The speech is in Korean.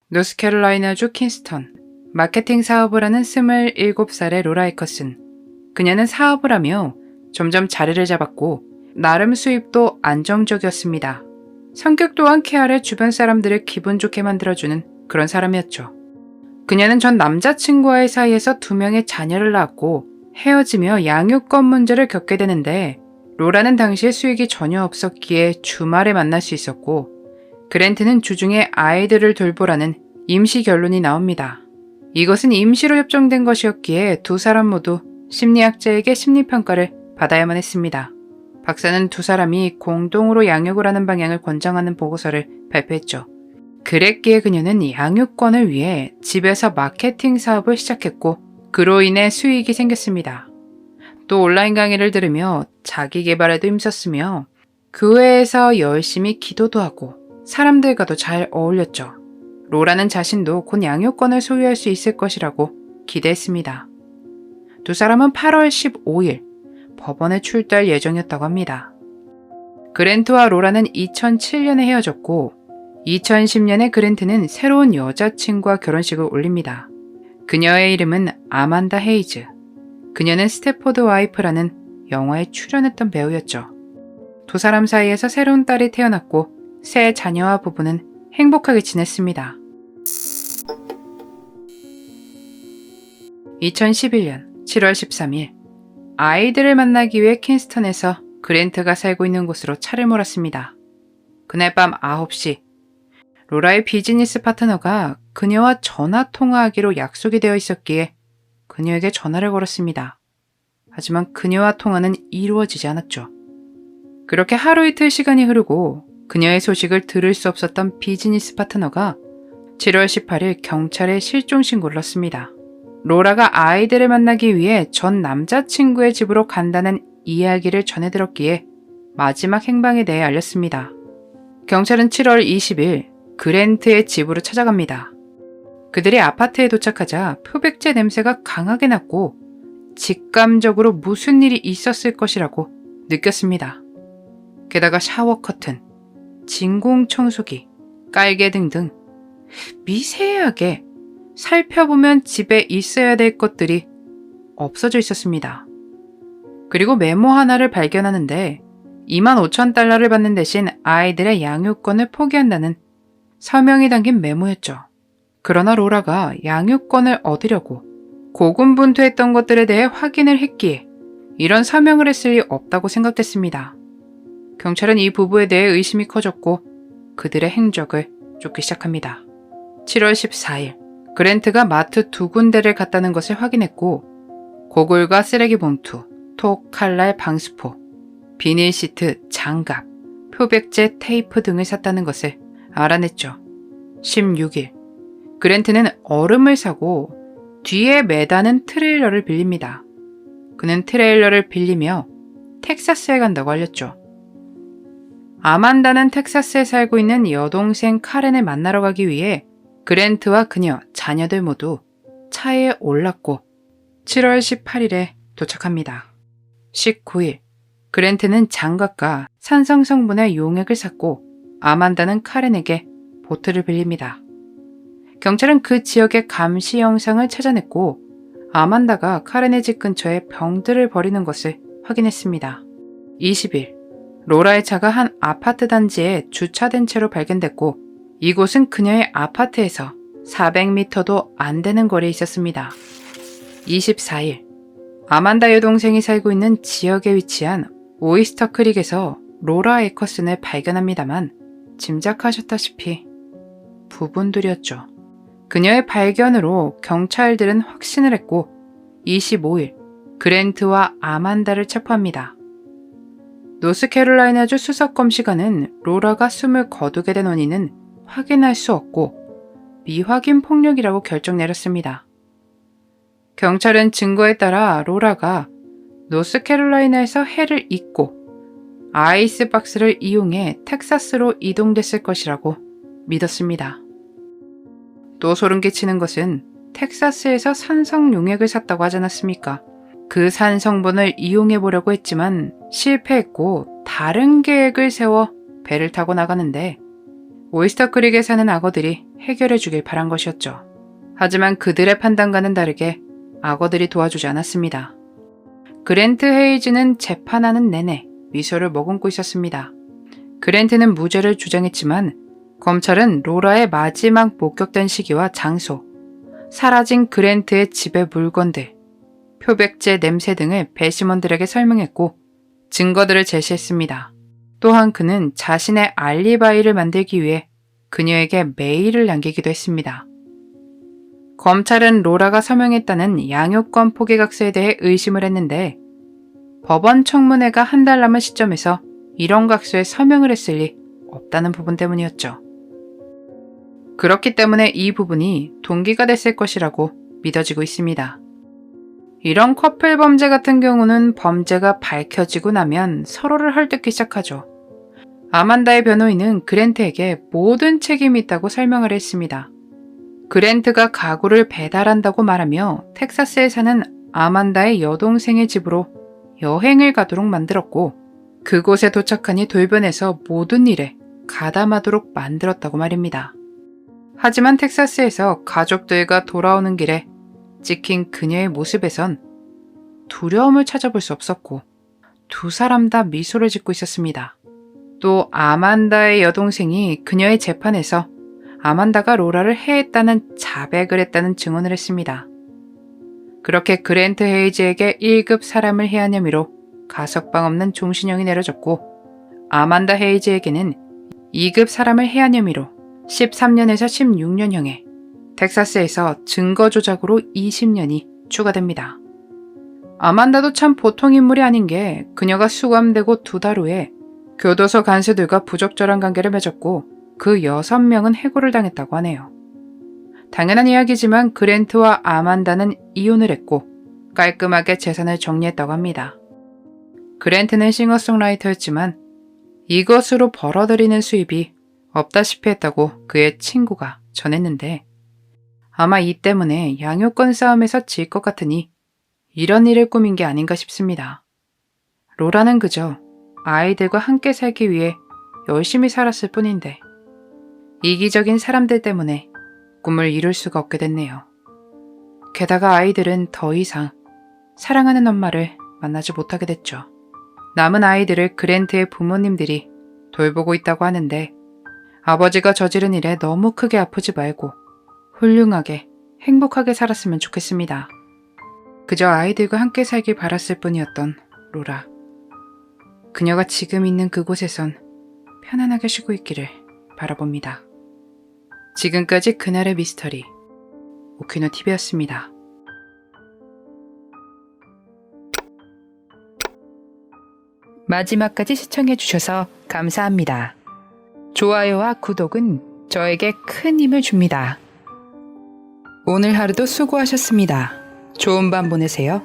노스캐롤라이나주 킨스턴, 마케팅 사업을 하는 27살의 로라 에커슨. 그녀는 사업을 하며 점점 자리를 잡았고 나름 수입도 안정적이었습니다. 성격 또한 쾌활해 주변 사람들을 기분 좋게 만들어주는 그런 사람이었죠. 그녀는 전 남자친구와의 사이에서 2명의 자녀를 낳았고 헤어지며 양육권 문제를 겪게 되는데 로라는 당시에 수익이 전혀 없었기에 주말에 만날 수 있었고 그랜트는 주중에 아이들을 돌보라는 임시 결론이 나옵니다. 이것은 임시로 협정된 것이었기에 두 사람 모두 심리학자에게 심리평가를 받아야만 했습니다. 박사는 두 사람이 공동으로 양육을 하는 방향을 권장하는 보고서를 발표했죠. 그랬기에 그녀는 양육권을 위해 집에서 마케팅 사업을 시작했고 그로 인해 수익이 생겼습니다. 또 온라인 강의를 들으며 자기 개발에도 힘썼으며 교회에서 열심히 기도도 하고 사람들과도 잘 어울렸죠. 로라는 자신도 곧 양육권을 소유할 수 있을 것이라고 기대했습니다. 두 사람은 8월 15일 법원에 출두할 예정이었다고 합니다. 그랜트와 로라는 2007년에 헤어졌고 2010년에 그랜트는 새로운 여자친구와 결혼식을 올립니다. 그녀의 이름은 아만다 헤이즈. 그녀는 스태포드 와이프라는 영화에 출연했던 배우였죠. 두 사람 사이에서 새로운 딸이 태어났고 새 자녀와 부부는 행복하게 지냈습니다. 2011년 7월 13일 아이들을 만나기 위해 킨스턴에서 그랜트가 살고 있는 곳으로 차를 몰았습니다. 그날 밤 9시 로라의 비즈니스 파트너가 그녀와 전화통화하기로 약속이 되어 있었기에 그녀에게 전화를 걸었습니다. 하지만 그녀와 통화는 이루어지지 않았죠. 그렇게 하루 이틀 시간이 흐르고 그녀의 소식을 들을 수 없었던 비즈니스 파트너가 7월 18일 경찰에 실종 신고를 했습니다. 로라가 아이들을 만나기 위해 전 남자친구의 집으로 간다는 이야기를 전해 들었기에 마지막 행방에 대해 알렸습니다. 경찰은 7월 20일 그랜트의 집으로 찾아갑니다. 그들이 아파트에 도착하자 표백제 냄새가 강하게 났고 직감적으로 무슨 일이 있었을 것이라고 느꼈습니다. 게다가 샤워 커튼, 진공 청소기, 깔개 등등 미세하게 살펴보면 집에 있어야 될 것들이 없어져 있었습니다. 그리고 메모 하나를 발견하는데 25,000달러를 받는 대신 아이들의 양육권을 포기한다는 서명이 담긴 메모였죠. 그러나 로라가 양육권을 얻으려고 고군분투했던 것들에 대해 확인을 했기에 이런 서명을 했을 리 없다고 생각됐습니다. 경찰은 이 부부에 대해 의심이 커졌고 그들의 행적을 쫓기 시작합니다. 7월 14일 그랜트가 마트 2군데를 갔다는 것을 확인했고 고글과 쓰레기 봉투, 톡, 칼날, 방수포, 비닐 시트, 장갑, 표백제, 테이프 등을 샀다는 것을 알아냈죠. 16일 그랜트는 얼음을 사고 뒤에 매다는 트레일러를 빌립니다. 그는 트레일러를 빌리며 텍사스에 간다고 알렸죠. 아만다는 텍사스에 살고 있는 여동생 카렌을 만나러 가기 위해 그랜트와 그녀, 자녀들 모두 차에 올랐고 7월 18일에 도착합니다. 19일 그랜트는 장갑과 산성 성분의 용액을 샀고 아만다는 카렌에게 보트를 빌립니다. 경찰은 그 지역의 감시 영상을 찾아냈고 아만다가 카렌의 집 근처에 병들을 버리는 것을 확인했습니다. 20일 로라의 차가 한 아파트 단지에 주차된 채로 발견됐고 이곳은 그녀의 아파트에서 400m도 안 되는 거리에 있었습니다. 24일 아만다 여동생이 살고 있는 지역에 위치한 오이스터 크릭에서 로라 에커슨을 발견합니다만 짐작하셨다시피 부분들이었죠. 그녀의 발견으로 경찰들은 확신을 했고 25일 그랜트와 아만다를 체포합니다. 노스캐롤라이나주 수석검시관은 로라가 숨을 거두게 된 원인은 확인할 수 없고 미확인 폭력이라고 결정 내렸습니다. 경찰은 증거에 따라 로라가 노스캐롤라이나에서 해를 입고 아이스박스를 이용해 텍사스로 이동됐을 것이라고 믿었습니다. 또 소름 끼치는 것은 텍사스에서 산성 용액을 샀다고 하지 않았습니까? 그 산성분을 이용해 보려고 했지만 실패했고 다른 계획을 세워 배를 타고 나가는데 오이스터 크릭에 사는 악어들이 해결해 주길 바란 것이었죠. 하지만 그들의 판단과는 다르게 악어들이 도와주지 않았습니다. 그랜트 헤이즈는 재판하는 내내 미소를 머금고 있었습니다. 그랜트는 무죄를 주장했지만 검찰은 로라의 마지막 목격된 시기와 장소, 사라진 그랜트의 집의 물건들, 표백제 냄새 등을 배심원들에게 설명했고 증거들을 제시했습니다. 또한 그는 자신의 알리바이를 만들기 위해 그녀에게 메일을 남기기도 했습니다. 검찰은 로라가 서명했다는 양육권 포기각서에 대해 의심을 했는데 법원 청문회가 한 달 남은 시점에서 이런 각서에 서명을 했을 리 없다는 부분 때문이었죠. 그렇기 때문에 이 부분이 동기가 됐을 것이라고 믿어지고 있습니다. 이런 커플 범죄 같은 경우는 범죄가 밝혀지고 나면 서로를 헐뜯기 시작하죠. 아만다의 변호인은 그랜트에게 모든 책임이 있다고 설명을 했습니다. 그랜트가 가구를 배달한다고 말하며 텍사스에 사는 아만다의 여동생의 집으로 여행을 가도록 만들었고 그곳에 도착하니 돌변해서 모든 일에 가담하도록 만들었다고 말입니다. 하지만 텍사스에서 가족들과 돌아오는 길에 찍힌 그녀의 모습에선 두려움을 찾아볼 수 없었고 두 사람 다 미소를 짓고 있었습니다. 또 아만다의 여동생이 그녀의 재판에서 아만다가 로라를 해했다는 자백을 했다는 증언을 했습니다. 그렇게 그랜트 헤이즈에게 1급 사람을 해한 혐의로 가석방 없는 종신형이 내려졌고 아만다 헤이즈에게는 2급 사람을 해한 혐의로 13년에서 16년형에 텍사스에서 증거 조작으로 20년이 추가됩니다. 아만다도 참 보통 인물이 아닌 게 그녀가 수감되고 2달 후에 교도소 간수들과 부적절한 관계를 맺었고 그 6명은 해고를 당했다고 하네요. 당연한 이야기지만 그랜트와 아만다는 이혼을 했고 깔끔하게 재산을 정리했다고 합니다. 그랜트는 싱어송라이터였지만 이것으로 벌어들이는 수입이 없다시피 했다고 그의 친구가 전했는데 아마 이 때문에 양육권 싸움에서 질 것 같으니 이런 일을 꾸민 게 아닌가 싶습니다. 로라는 그저 아이들과 함께 살기 위해 열심히 살았을 뿐인데 이기적인 사람들 때문에 꿈을 이룰 수가 없게 됐네요. 게다가 아이들은 더 이상 사랑하는 엄마를 만나지 못하게 됐죠. 남은 아이들을 그랜트의 부모님들이 돌보고 있다고 하는데 아버지가 저지른 일에 너무 크게 아프지 말고 훌륭하게 행복하게 살았으면 좋겠습니다. 그저 아이들과 함께 살길 바랐을 뿐이었던 로라. 그녀가 지금 있는 그곳에선 편안하게 쉬고 있기를 바라봅니다. 지금까지 그날의 미스터리 오키노TV였습니다. 마지막까지 시청해주셔서 감사합니다. 좋아요와 구독은 저에게 큰 힘을 줍니다. 오늘 하루도 수고하셨습니다. 좋은 밤 보내세요.